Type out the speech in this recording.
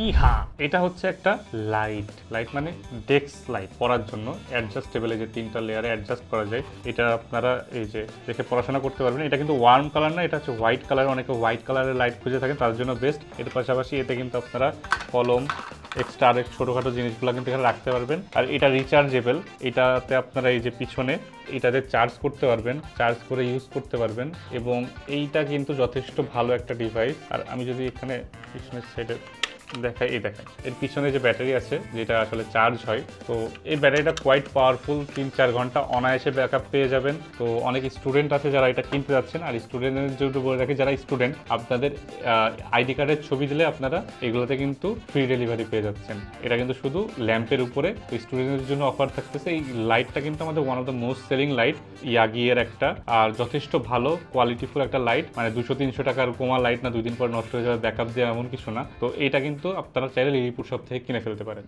ইহা এটা হচ্ছে একটা লাইট লাইট মানে ডেস্ক লাইট পড়ার জন্য অ্যাডজাস্টেবল, এই যে তিনটা লেয়ারে অ্যাডজাস্ট করা যায়। এটা আপনারা এই যে দেখে পড়াশোনা করতে পারবেন। এটা কিন্তু ওয়ার্ম কালার না, এটা হচ্ছে হোয়াইট কালার। অনেকে হোয়াইট কালারের লাইট খুঁজে থাকেন, তার জন্য বেস্ট। এর পাশাপাশি এতে কিন্তু আপনারা কলম এক্সট্রা আরেক ছোটোখাটো জিনিসগুলো কিন্তু এখানে রাখতে পারবেন। আর এটা রিচার্জেবল, এটাতে আপনারা এই যে পিছনে এটাতে চার্জ করতে পারবেন, চার্জ করে ইউজ করতে পারবেন। এবং এইটা কিন্তু যথেষ্ট ভালো একটা ডিভাইস। আর আমি যদি এখানে পিছনের সাইডে দেখাই, এই দেখেন এর পিছনে যে ব্যাটারি আছে যেটা আসলে চার্জ হয়, তো এই ব্যাটারিটা কোয়াইট পাওয়ারফুল। 3-4 ঘন্টা অনায়াসে ব্যাকআপ পেয়ে যাবেন। তো অনেক স্টুডেন্ট আছে যারা এটা কিনতে যাচ্ছেন। আর স্টুডেন্টের জন্য বলে রাখি, যারা স্টুডেন্ট আপনাদের আইডি কার্ডের ছবি দিলে আপনারা এগুলোতে কিন্তু ফ্রি ডেলিভারি পেয়ে যাচ্ছেন। এটা কিন্তু শুধু ল্যাম্পের উপরে। তো স্টুডেন্টের জন্য অফার থাকতেছে। এই লাইটটা কিন্তু আমাদের one of the most selling light ইয়াগিয়ের একটা, আর যথেষ্ট ভালো কোয়ালিটিফুল একটা লাইট। মানে 200-300 টাকার কোমা লাইট না, 2 দিন পর নষ্ট হয়ে যাবে, ব্যাকআপ দেওয়া এমন কিছু না। তো এটা কিন্তু আপনারা চাইলে লিলিপুর শপ থেকে কিনে ফেলতে পারেন।